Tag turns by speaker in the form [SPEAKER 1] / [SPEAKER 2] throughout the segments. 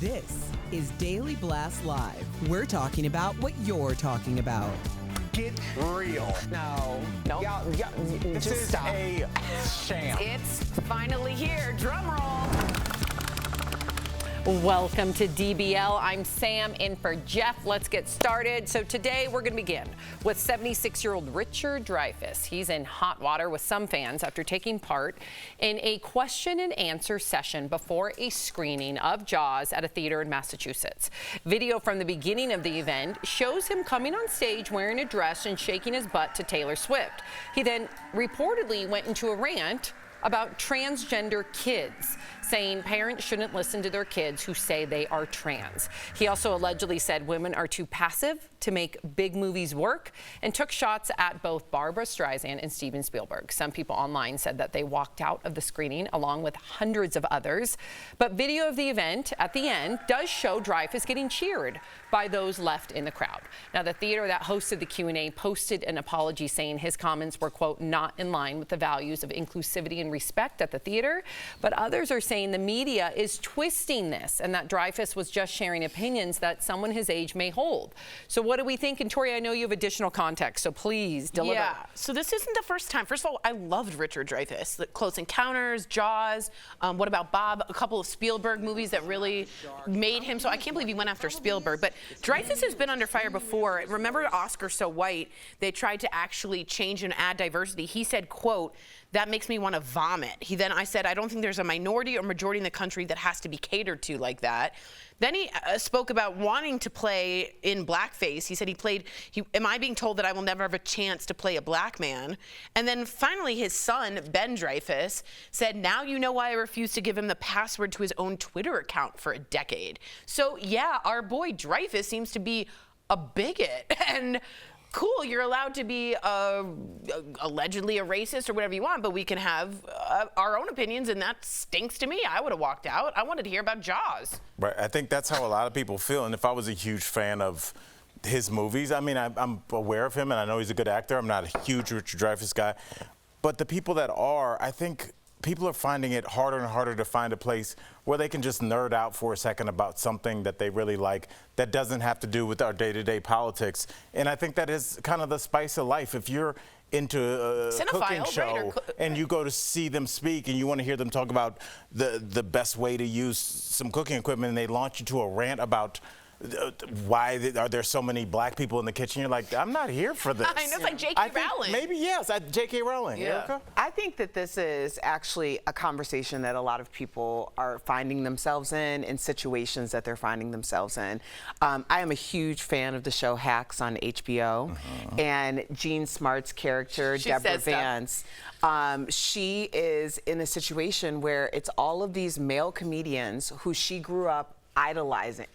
[SPEAKER 1] This is Daily Blast Live. We're talking about what you're talking about.
[SPEAKER 2] Get real.
[SPEAKER 3] No.
[SPEAKER 2] This
[SPEAKER 3] Just
[SPEAKER 2] is
[SPEAKER 3] stop.
[SPEAKER 2] a sham.
[SPEAKER 3] It's finally here. Drum roll.
[SPEAKER 4] Welcome to DBL. I'm Sam in for Jeff. Let's get started. So today we're going to begin with 76-year-old Richard Dreyfuss. He's in hot water with some fans after taking part in a question and answer session before a screening of Jaws at a theater in Massachusetts. Video from the beginning of the event shows him coming on stage wearing a dress and shaking his butt to Taylor Swift. He then reportedly went into a rant about transgender kids, saying parents shouldn't listen to their kids who say they are trans. He also allegedly said women are too passive to make big movies work and took shots at both Barbra Streisand and Steven Spielberg. Some people online said that they walked out of the screening along with hundreds of others. But video of the event at the end does show Dreyfuss getting cheered by those left in the crowd. Now, the theater that hosted the Q&A posted an apology saying his comments were, quote, not in line with the values of inclusivity and respect at the theater. But others are saying the media is twisting this and that Dreyfuss was just sharing opinions that someone his age may hold. So what do we think? And Tori, I know you have additional context, so please deliver.
[SPEAKER 5] Yeah, so this isn't the first time. First of all, I loved Richard Dreyfuss. The Close Encounters, Jaws, What About Bob? A couple of Spielberg movies that really made him. So I can't believe he went after Spielberg. But Dreyfuss has been under fire before. Remember Oscar So White? They tried to actually change and add diversity. He said, quote, "That makes me want to vomit." I said, I don't think there's a minority or majority in the country that has to be catered to like that. Then he spoke about wanting to play in blackface. He said am I being told that I will never have a chance to play a black man? And then finally his son, Ben Dreyfuss, said, now you know why I refused to give him the password to his own Twitter account for a decade. So yeah, our boy Dreyfuss seems to be a bigot. And cool, you're allowed to be allegedly a racist or whatever you want, but we can have our own opinions, and that stinks to me. I would have walked out. I wanted to hear about Jaws.
[SPEAKER 2] Right. I think that's how a lot of people feel. And if I was a huge fan of his movies, I mean, I'm aware of him, and I know he's a good actor. I'm not a huge Richard Dreyfuss guy. But the people that are, I think people are finding it harder and harder to find a place where they can just nerd out for a second about something that they really like that doesn't have to do with our day-to-day politics. And I think that is kind of the spice of life. If you're into a cooking show and you go to see them speak and you want to hear them talk about the best way to use some cooking equipment, and they launch you to a rant about why are there so many black people in the kitchen? You're like, I'm not here for this.
[SPEAKER 5] I know, it's like J.K. Rowling.
[SPEAKER 2] Maybe, yes, J.K. Rowling.
[SPEAKER 5] Yeah.
[SPEAKER 2] Erica?
[SPEAKER 3] I think that this is actually a conversation that a lot of people are finding themselves in situations that they're finding themselves in. I am a huge fan of the show Hacks on HBO, and Jean Smart's character, Deborah Vance, she is in a situation where it's all of these male comedians who she grew up idolizing,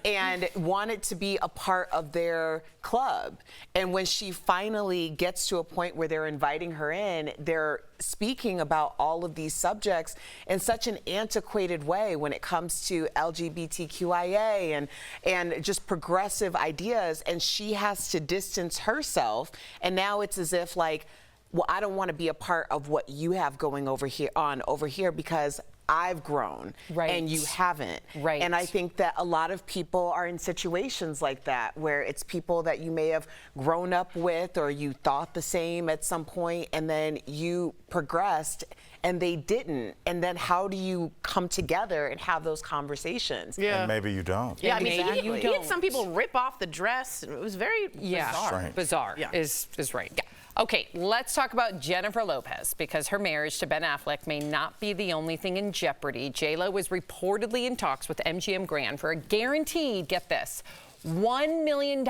[SPEAKER 3] and wanted to be a part of their club. And when she finally gets to a point where they're inviting her in, they're speaking about all of these subjects in such an antiquated way when it comes to LGBTQIA and just progressive ideas. And she has to distance herself. And now it's as if like, well, I don't want to be a part of what you have going over here because I've grown and you haven't.
[SPEAKER 4] Right.
[SPEAKER 3] And I think that a lot of people are in situations like that where it's people that you may have grown up with or you thought the same at some point, and then you progressed and they didn't. And then how do you come together and have those conversations?
[SPEAKER 5] Yeah.
[SPEAKER 2] And maybe you don't.
[SPEAKER 5] Yeah, I mean,
[SPEAKER 3] Exactly.
[SPEAKER 5] he had some people rip off the dress. It was very bizarre.
[SPEAKER 2] Strange.
[SPEAKER 4] Bizarre is right. Yeah. Okay, let's talk about Jennifer Lopez, because her marriage to Ben Affleck may not be the only thing in jeopardy. J.Lo was reportedly in talks with MGM Grand for a guaranteed, get this, $1 million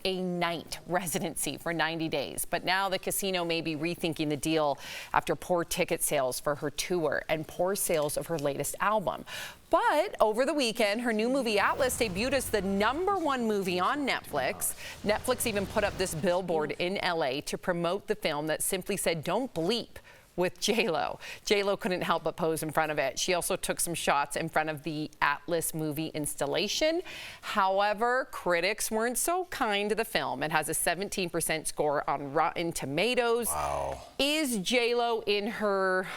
[SPEAKER 4] a night residency for 90 days. But now the casino may be rethinking the deal after poor ticket sales for her tour and poor sales of her latest album. But over the weekend, her new movie Atlas debuted as the #1 movie on Netflix. Netflix even put up this billboard in LA to promote the film that simply said, "Don't bleep," with J.Lo. J.Lo couldn't help but pose in front of it. She also took some shots in front of the Atlas movie installation. However, critics weren't so kind to the film. It has a 17% score on Rotten Tomatoes.
[SPEAKER 2] Wow.
[SPEAKER 4] Is J.Lo in her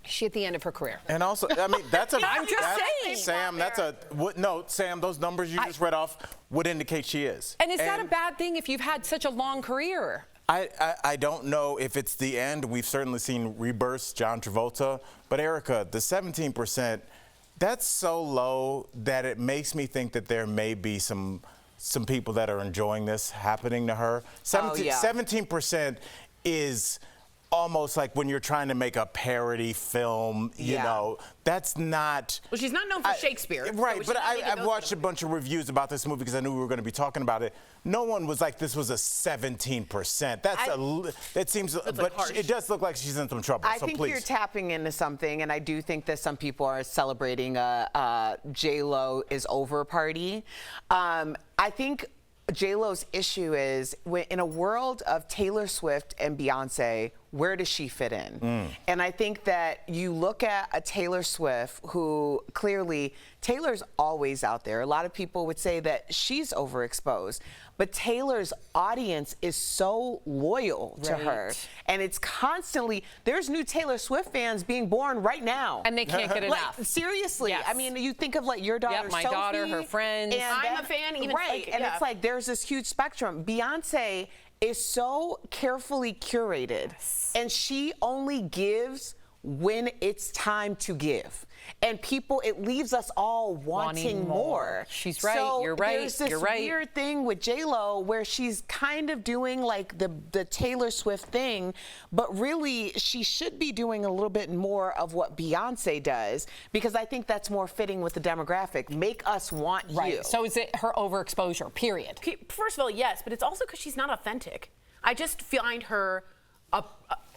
[SPEAKER 4] Is she at the end of her career?
[SPEAKER 2] And also, I mean, that's a.
[SPEAKER 4] I'm just saying.
[SPEAKER 2] Sam, that's a. No, Sam, those numbers you just read off would indicate she is.
[SPEAKER 4] And is that a bad thing if you've had such a long career?
[SPEAKER 2] I don't know if it's the end. We've certainly seen rebirths, John Travolta. But Erica, the 17%, that's so low that it makes me think that there may be some people that are enjoying this happening to her. 17% is almost like when you're trying to make a parody film, you know, that's not...
[SPEAKER 5] Well, she's not known for Shakespeare.
[SPEAKER 2] Right,
[SPEAKER 5] so
[SPEAKER 2] but I've watched a bunch of reviews about this movie because I knew we were going to be talking about it. No one was like, this was a 17%. That seems, but it does look like she's in some trouble,
[SPEAKER 3] I
[SPEAKER 2] so
[SPEAKER 3] think
[SPEAKER 2] please.
[SPEAKER 3] you're tapping into something, and I do think that some people are celebrating J-Lo is over party. I think J-Lo's issue is in a world of Taylor Swift and Beyonce, where does she fit in? And I think that you look at a Taylor Swift who clearly, Taylor's always out there. A lot of people would say that she's overexposed, but Taylor's audience is so loyal to her. And it's constantly, there's new Taylor Swift fans being born right now.
[SPEAKER 4] And they can't get enough.
[SPEAKER 3] Seriously. I mean, you think of like your daughter,
[SPEAKER 4] my
[SPEAKER 3] Sophie,
[SPEAKER 4] daughter, her friends.
[SPEAKER 3] and
[SPEAKER 5] I'm a fan, even
[SPEAKER 3] right. And it's like there's this huge spectrum. Beyonce is so carefully curated, and she only gives when it's time to give. And people, it leaves us all wanting more.
[SPEAKER 4] She's right.
[SPEAKER 3] So
[SPEAKER 4] you're right.
[SPEAKER 3] There's this
[SPEAKER 4] you're right.
[SPEAKER 3] weird thing with J-Lo where she's kind of doing like the Taylor Swift thing, but really she should be doing a little bit more of what Beyonce does, because I think that's more fitting with the demographic. Make us want you.
[SPEAKER 4] So is it her overexposure, period?
[SPEAKER 5] First of all, yes, but it's also because she's not authentic. I just find her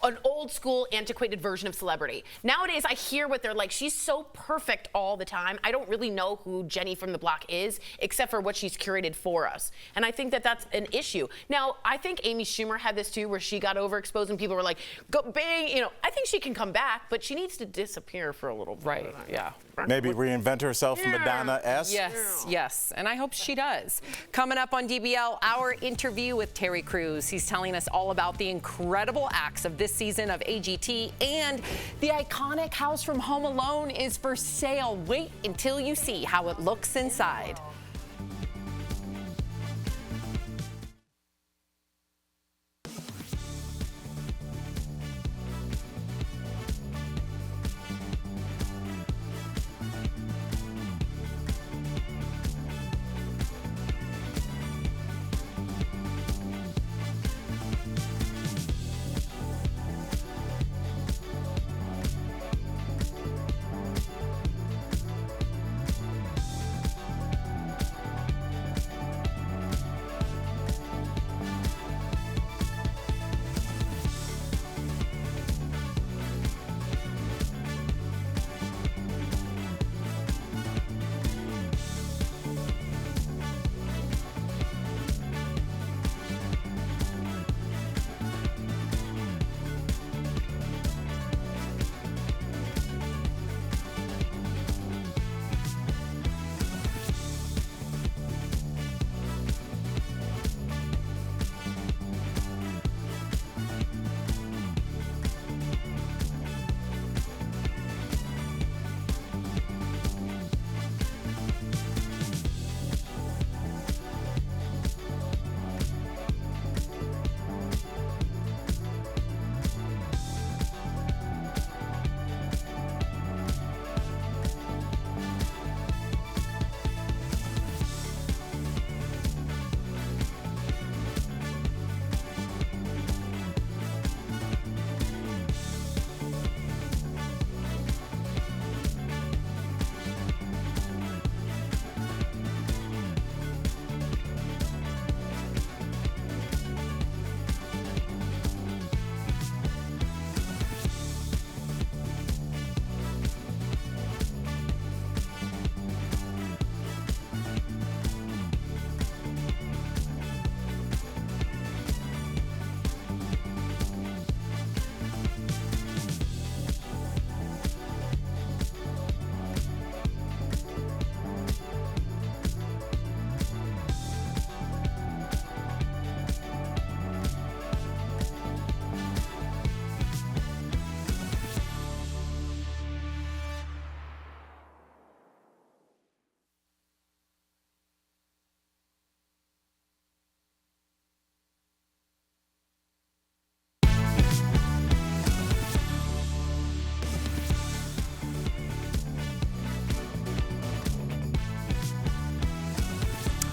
[SPEAKER 5] an old school, antiquated version of celebrity. Nowadays, I hear what they're like. She's so perfect all the time. I don't really know who Jenny from the Block is, except for what she's curated for us. And I think that that's an issue. Now, I think Amy Schumer had this too, where she got overexposed and people were like, go bang, you know. I think she can come back, but she needs to disappear for a little bit.
[SPEAKER 4] Right, yeah.
[SPEAKER 2] Maybe reinvent herself, Madonna-esque.
[SPEAKER 4] Yes, and I hope she does. Coming up on DBL, our interview with Terry Crews. He's telling us all about the incredible acts of this season of AGT, and the iconic house from Home Alone is for sale. Wait until you see how it looks inside.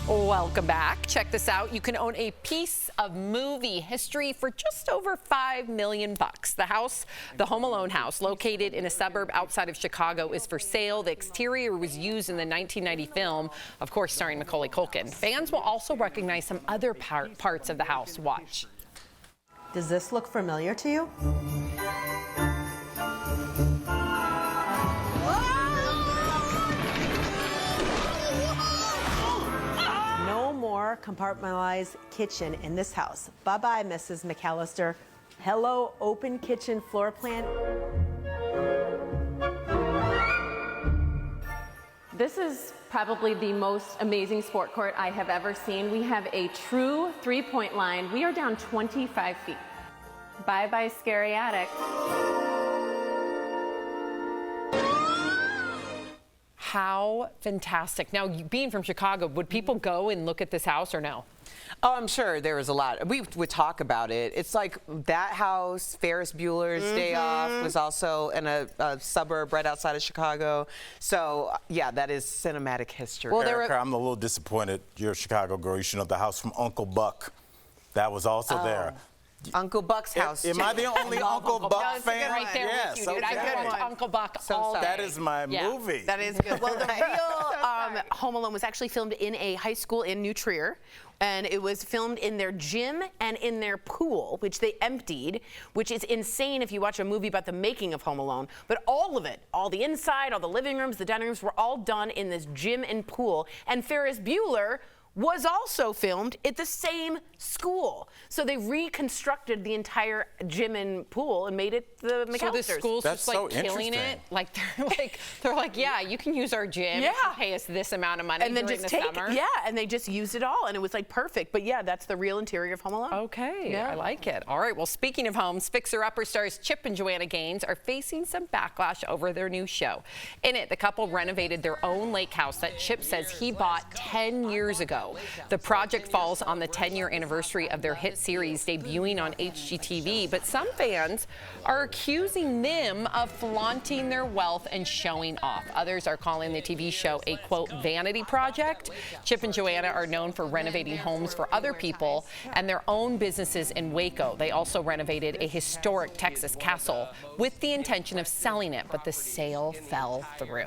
[SPEAKER 4] Welcome back. Check this out. You can own a piece of movie history for just over $5 million. The house, the Home Alone house, located in a suburb outside of Chicago, is for sale. The exterior was used in the 1990 film, of course, starring Macaulay Culkin. Fans will also recognize some other parts of the house. Watch.
[SPEAKER 6] Does this look familiar to you? No more compartmentalized kitchen in this house. Bye-bye, Mrs. McAllister. Hello, open kitchen floor plan.
[SPEAKER 7] This is probably the most amazing sport court I have ever seen. We have a true three-point line. We are down 25 feet. Bye-bye, scary attic.
[SPEAKER 4] How fantastic. Now, being from Chicago, would people go and look at this house or no?
[SPEAKER 3] Oh, I'm sure there was a lot. We would talk about it. It's like that house, Ferris Bueller's Day Off was also in a suburb right outside of Chicago. So, yeah, that is cinematic history.
[SPEAKER 4] Well,
[SPEAKER 2] Erica, I'm a little disappointed. You're a Chicago girl. You should know the house from Uncle Buck. That was also there.
[SPEAKER 3] Uncle Buck's house.
[SPEAKER 2] Am I the only Uncle Buck fan?
[SPEAKER 4] Right there with you, dude. I watched Uncle Buck all day.
[SPEAKER 2] That is my movie.
[SPEAKER 5] That is good. Well, the real Home Alone was actually filmed in a high school in New Trier. And it was filmed in their gym and in their pool, which they emptied, which is insane if you watch a movie about the making of Home Alone. But all of it, all the inside, all the living rooms, the dining rooms, were all done in this gym and pool. And Ferris Bueller was also filmed at the same school. So they reconstructed the entire gym and pool and made it the McAllisters.
[SPEAKER 4] So the school's
[SPEAKER 2] That's
[SPEAKER 4] just like
[SPEAKER 2] so
[SPEAKER 4] killing
[SPEAKER 2] interesting.
[SPEAKER 4] it. They're like, yeah, you can use our gym.
[SPEAKER 5] Yeah.
[SPEAKER 4] You pay us this amount of money
[SPEAKER 5] and then
[SPEAKER 4] during
[SPEAKER 5] just
[SPEAKER 4] the
[SPEAKER 5] take
[SPEAKER 4] summer.
[SPEAKER 5] it. Yeah, and they just used it all, and it was like perfect. But yeah, that's the real interior of Home Alone.
[SPEAKER 4] Okay,
[SPEAKER 5] Yeah.
[SPEAKER 4] I like it. All right, well, speaking of homes, fixer-upper stars Chip and Joanna Gaines are facing some backlash over their new show. In it, the couple renovated their own lake house that Chip says he bought 10 years ago. The project falls on the 10-year anniversary of their hit series debuting on HGTV, but some fans are accusing them of flaunting their wealth and showing off. Others are calling the TV show a, quote, vanity project. Chip and Joanna are known for renovating homes for other people and their own businesses in Waco. They also renovated a historic Texas castle with the intention of selling it, but the sale fell through.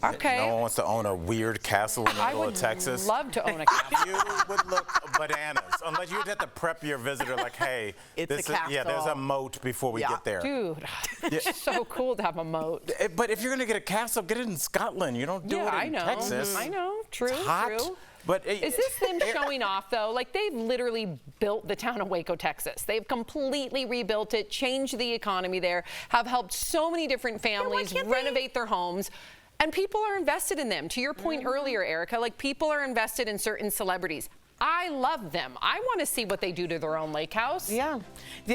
[SPEAKER 4] Okay.
[SPEAKER 2] No one wants to own a weird castle in the
[SPEAKER 4] I
[SPEAKER 2] middle
[SPEAKER 4] would
[SPEAKER 2] of Texas.
[SPEAKER 4] love to own a castle.
[SPEAKER 2] You would look bananas unless you'd have to prep your visitor like, hey,
[SPEAKER 5] It's
[SPEAKER 2] this
[SPEAKER 5] a
[SPEAKER 2] is, yeah, there's a
[SPEAKER 5] castle.
[SPEAKER 2] moat before we get there.
[SPEAKER 4] Dude, it's so cool to have a moat.
[SPEAKER 2] But if you're gonna get a castle, get it in Scotland. You don't do it
[SPEAKER 4] I
[SPEAKER 2] in
[SPEAKER 4] know.
[SPEAKER 2] Texas.
[SPEAKER 4] I know. True.
[SPEAKER 2] It's hot.
[SPEAKER 4] True.
[SPEAKER 2] But
[SPEAKER 4] Is this them showing off, though? Like, they've literally built the town of Waco, Texas. They've completely rebuilt it, changed the economy there, have helped so many different families renovate their homes. And people are invested in them. To your point earlier, Erica, like, people are invested in certain celebrities. I love them. I want to see what they do to their own lake house.
[SPEAKER 3] Yeah.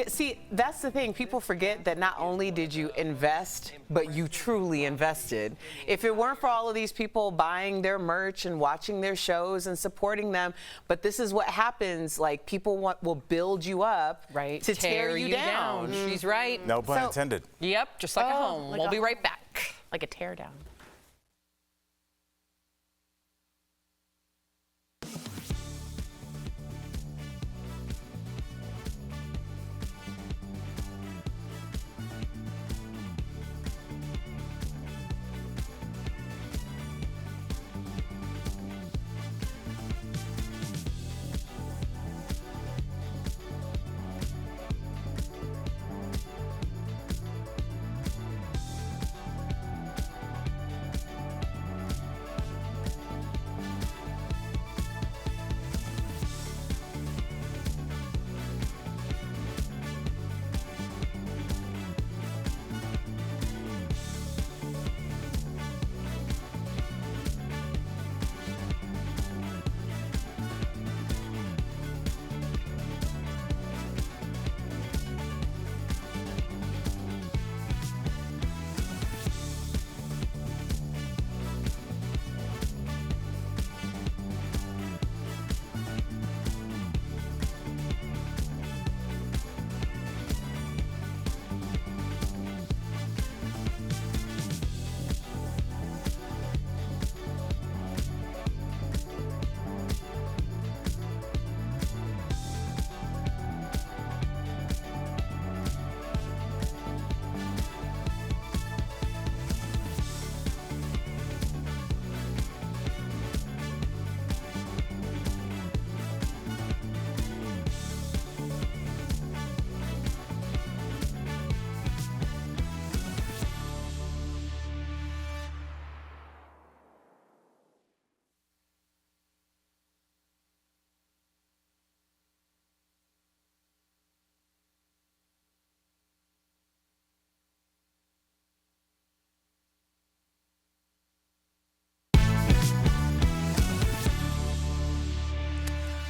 [SPEAKER 3] See, that's the thing. People forget that not only did you invest, but you truly invested. If it weren't for all of these people buying their merch and watching their shows and supporting them, but this is what happens. Like, people will build you up to tear you down.
[SPEAKER 4] She's right.
[SPEAKER 2] no pun intended.
[SPEAKER 4] Yep, just like a home.
[SPEAKER 5] like
[SPEAKER 4] We'll
[SPEAKER 5] a
[SPEAKER 4] be right back.
[SPEAKER 5] Like a tear down.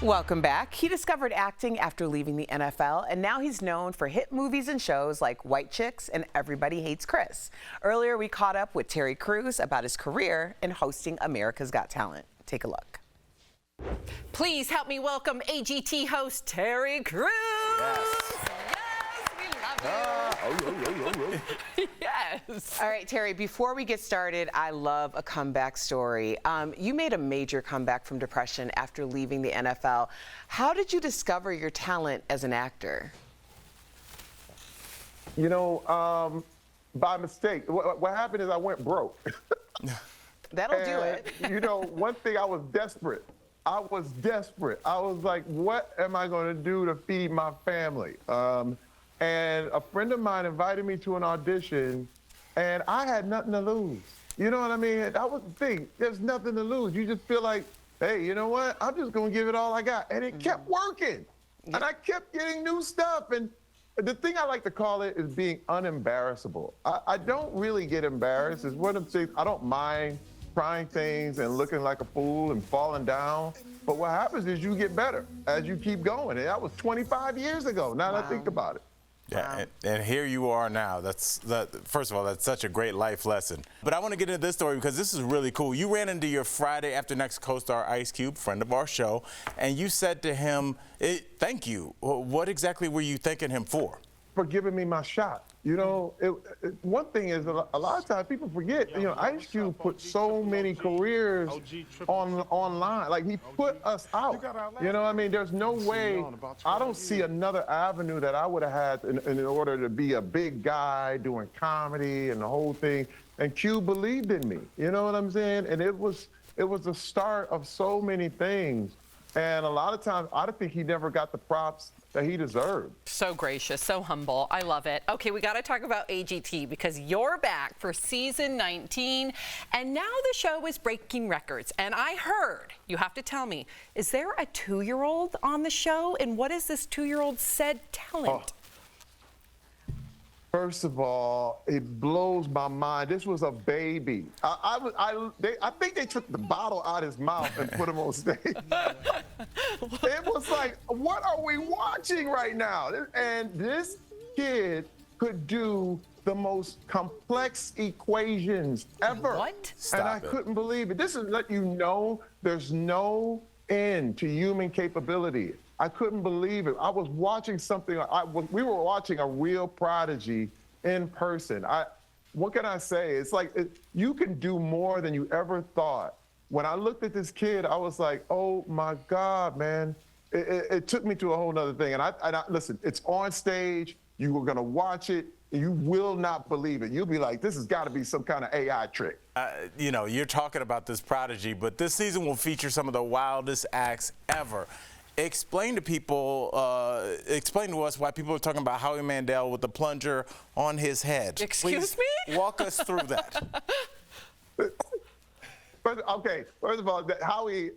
[SPEAKER 3] Welcome back. He discovered acting after leaving the NFL, and now he's known for hit movies and shows like White Chicks and Everybody Hates Chris. Earlier, we caught up with Terry Crews about his career in hosting America's Got Talent. Take a look.
[SPEAKER 4] Please help me welcome AGT host Terry Crews.
[SPEAKER 2] Yes.
[SPEAKER 4] Yes.
[SPEAKER 3] All right, Terry, before we get started, I love a comeback story. You made a major comeback from depression after leaving the NFL. How did you discover your talent as an actor?
[SPEAKER 8] You know, by mistake. What happened is I went broke.
[SPEAKER 3] That'll do it.
[SPEAKER 8] You know, one thing, I was desperate. I was like, what am I going to do to feed my family? And a friend of mine invited me to an audition, and I had nothing to lose. You know what I mean? That was the thing. There's nothing to lose. You just feel like, hey, you know what? I'm just going to give it all I got. And it kept working. And I kept getting new stuff. And the thing I like to call it is being unembarrassable. I don't really get embarrassed. It's one of the things, I don't mind trying things and looking like a fool and falling down. But what happens is you get better as you keep going. And that was 25 years ago, now that I think about it.
[SPEAKER 2] Yeah, and here you are now. First of all, that's such a great life lesson. But I want to get into this story because this is really cool. You ran into your Friday After Next co-star Ice Cube, friend of our show, and you said to him, thank you. What exactly were you thanking him for?
[SPEAKER 8] For giving me my shot. You know, one thing is a lot of times people forget, you know, Ice Cube put so many careers online. Like, he put us out. You know what I mean? There's no way, I don't see another avenue that I would have had in order to be a big guy doing comedy and the whole thing. And Cube believed in me. You know what I'm saying? And it was the start of so many things. And a lot of times, I think he never got the props that he deserved.
[SPEAKER 4] So gracious, so humble. I love it. Okay, we got to talk about AGT because you're back for season 19, and now the show is breaking records. And I heard, you have to tell me, is there a 2-year-old on the show? And what is this 2-year-old said talent?
[SPEAKER 8] First of all, it blows my mind. This was a baby. I think they took the bottle out of his mouth and put him on stage. It was like, what are we watching right now? And this kid could do the most complex equations ever.
[SPEAKER 4] What?
[SPEAKER 8] And I couldn't believe it. This is let you know there's no end to human capability. I couldn't believe it. I was watching something. We were watching a real prodigy in person. What can I say? It's like you can do more than you ever thought. When I looked at this kid, I was like, oh my God, man. It took me to a whole nother thing. And I listen, it's on stage. You were gonna watch it. You will not believe it. You'll be like, this has got to be some kind of AI trick.
[SPEAKER 2] You know, you're talking about this prodigy, but this season will feature some of the wildest acts ever. Explain to people, explain to us why people are talking about Howie Mandel with the plunger on his head.
[SPEAKER 4] Excuse
[SPEAKER 2] me? Walk us through that.
[SPEAKER 8] First of all, Howie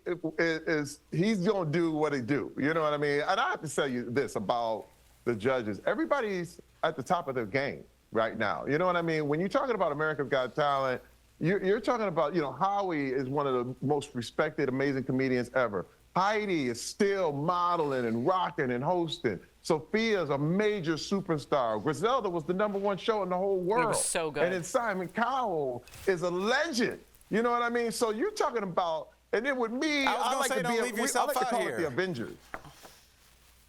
[SPEAKER 8] he's going to do what he do. You know what I mean? And I have to tell you this about the judges. Everybody's at the top of their game right now. You know what I mean? When you're talking about America's Got Talent, you're talking about, you know, Howie is one of the most respected, amazing comedians ever. Heidi is still modeling and rocking and hosting. Sophia's a major superstar. Griselda was the #1 show in the whole world.
[SPEAKER 4] It was so good.
[SPEAKER 8] And then Simon Cowell is a legend. You know what I mean? So you're talking about, and then with me, I like to call it the Avengers.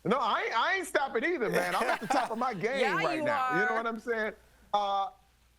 [SPEAKER 8] No, I ain't stopping either, man. I'm at the top of my game right now. You know what I'm saying?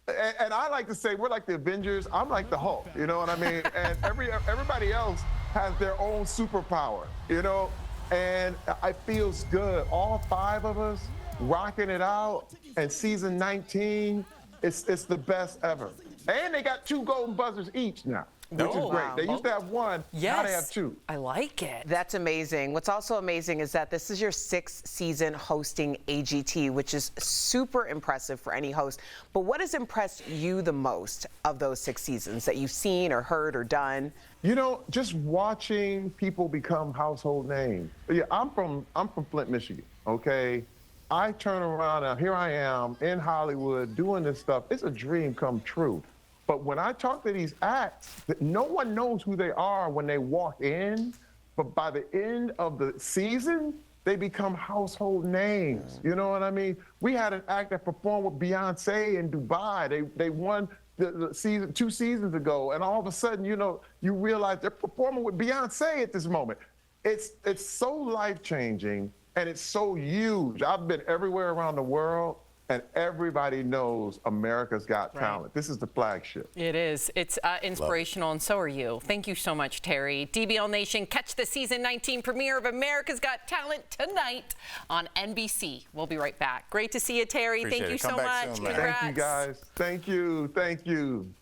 [SPEAKER 8] And I like to say we're like the Avengers. I'm like the Hulk. You know what I mean? And everybody else has their own superpower, you know? And it feels good. All 5 of us rocking it out. And season 19, it's the best ever. And they got 2 golden buzzers each now, which is great.
[SPEAKER 3] Wow.
[SPEAKER 8] They used to have 1, now they have 2.
[SPEAKER 4] I like it.
[SPEAKER 3] That's amazing. What's also amazing is that this is your 6th season hosting AGT, which is super impressive for any host. But what has impressed you the most of those 6 seasons that you've seen or heard or done?
[SPEAKER 8] You know, just watching people become household names. Yeah, I'm from Flint, Michigan, okay? I turn around and here I am in Hollywood doing this stuff. It's a dream come true. But when I talk to these acts, no one knows who they are when they walk in. but by the end of the season, they become household names. You know what I mean? We had an act that performed with Beyonce in Dubai. They won the season 2 seasons ago, and all of a sudden, you know, you realize they're performing with Beyonce at this moment. It's so life-changing, and it's so huge. I've been everywhere around the world, and everybody knows America's Got Talent. This is the flagship.
[SPEAKER 4] It is. It's inspirational, and so are you. Thank you so much, Terry. DBL Nation, catch the season 19 premiere of America's Got Talent tonight on NBC. We'll be right back. Great to see you, Terry.
[SPEAKER 2] Appreciate
[SPEAKER 4] Thank you
[SPEAKER 2] it.
[SPEAKER 4] so
[SPEAKER 2] Come back
[SPEAKER 4] much.
[SPEAKER 2] soon, man.
[SPEAKER 4] Congrats.
[SPEAKER 8] Thank you, guys. Thank you. Thank you.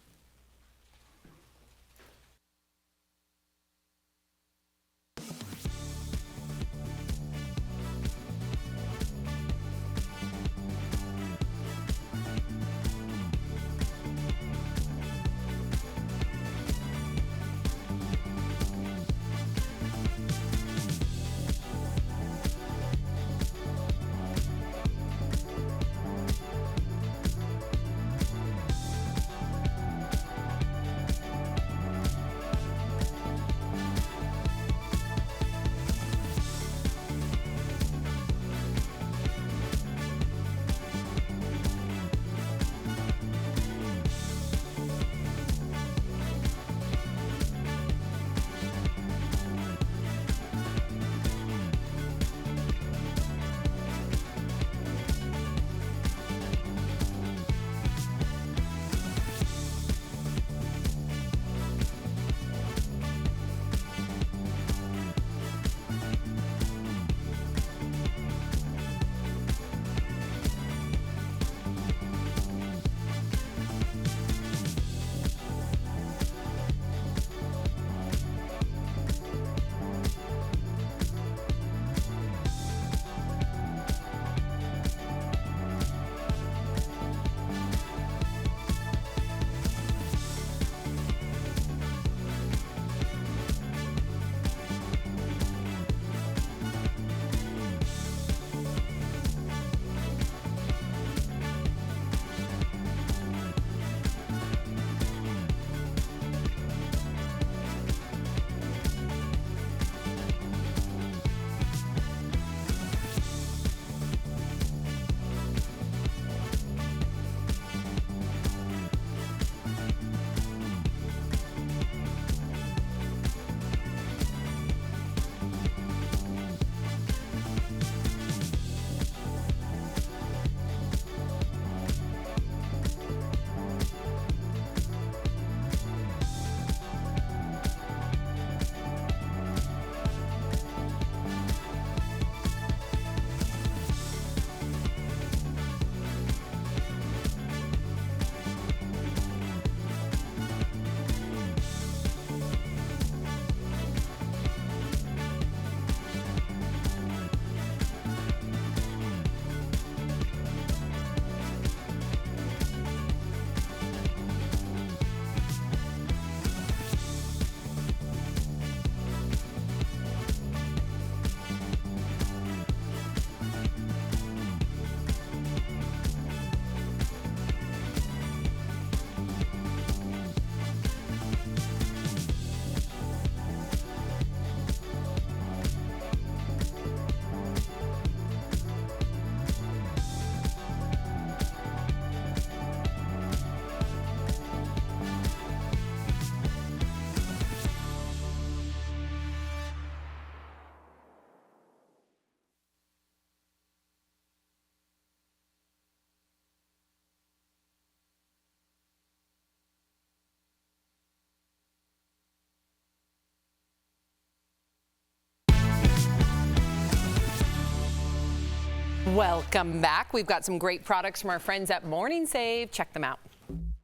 [SPEAKER 4] Welcome back. We've got some great products from our friends at Morning Save. Check them out.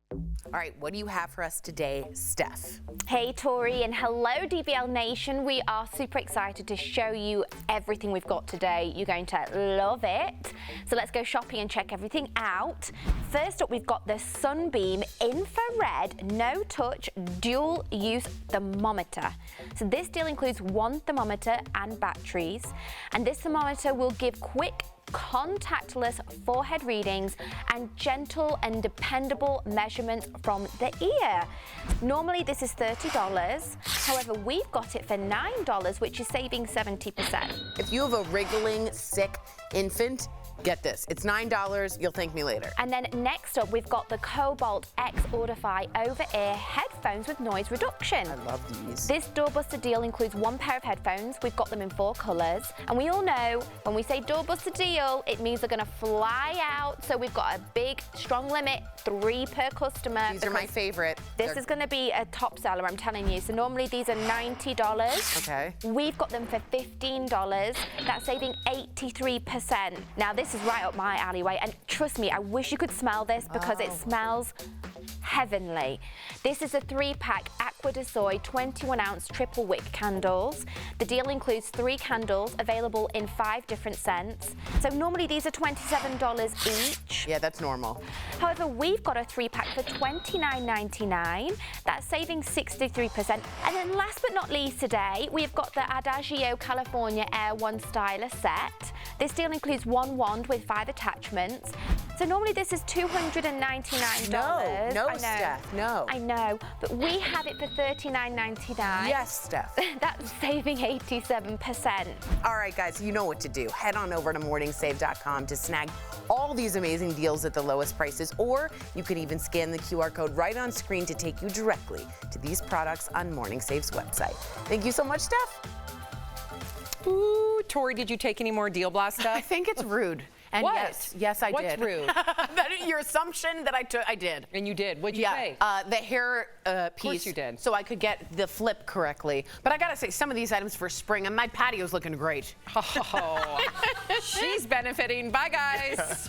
[SPEAKER 3] All right, what do you have for us today, Steph?
[SPEAKER 9] Hey Tori, and hello DBL Nation. We are super excited to show you everything we've got today. You're going to love it. So let's go shopping and check everything out. First up, we've got the Sunbeam Infrared No Touch Dual Use Thermometer. So this deal includes one thermometer and batteries, and this thermometer will give quick contactless forehead readings and gentle and dependable measurements from the ear. Normally this is $30. However, we've got it for $9, which is saving 70%.
[SPEAKER 5] If you have a wriggling, sick infant, get this. It's $9. You'll thank me later.
[SPEAKER 9] And then next up, we've got the Cobalt X Audify over-ear headphones with noise reduction.
[SPEAKER 5] I love these.
[SPEAKER 9] This doorbuster deal includes one pair of headphones. We've got them in 4 colors. And we all know when we say doorbuster deal, it means they're going to fly out. So we've got a big, strong limit, 3 per customer.
[SPEAKER 5] These are my favorite.
[SPEAKER 9] This is going to be a top seller, I'm telling you. So normally these are $90.
[SPEAKER 5] Okay.
[SPEAKER 9] We've got them for $15. That's saving 83%. Now this is right up my alleyway, and trust me, I wish you could smell this because it smells heavenly. This is a 3-pack Aqua de Soy 21-ounce triple wick candles. The deal includes 3 candles available in 5 different scents. So normally these are $27 each.
[SPEAKER 5] Yeah, that's normal.
[SPEAKER 9] However, we've got a 3-pack for $29.99. That's saving 63%. And then last but not least today, we've got the Adagio California Air One Styler set. This deal includes 1 wand with 5 attachments. So normally this is $299.
[SPEAKER 5] No,
[SPEAKER 9] I know.
[SPEAKER 5] Steph, no.
[SPEAKER 9] I know, but we have it for $39.99.
[SPEAKER 5] Yes, Steph.
[SPEAKER 9] That's saving 87%.
[SPEAKER 5] All right, guys, you know what to do. Head on over to morningsave.com to snag all these amazing deals at the lowest prices, or you could even scan the QR code right on screen to take you directly to these products on Morning Save's website. Thank you so much, Steph.
[SPEAKER 4] Ooh, Tori, did you take any more Deal Blast
[SPEAKER 5] I
[SPEAKER 4] stuff?
[SPEAKER 5] think it's rude. And
[SPEAKER 4] What?
[SPEAKER 5] yes, I
[SPEAKER 4] What's
[SPEAKER 5] did.
[SPEAKER 4] rude?
[SPEAKER 5] Your assumption that I did.
[SPEAKER 4] And you did. What'd you say?
[SPEAKER 5] The hair piece.
[SPEAKER 4] course you did.
[SPEAKER 5] So I could get the flip correctly. But I gotta say, some of these items for spring, and my patio's looking great.
[SPEAKER 4] Oh, she's benefiting. Bye, guys.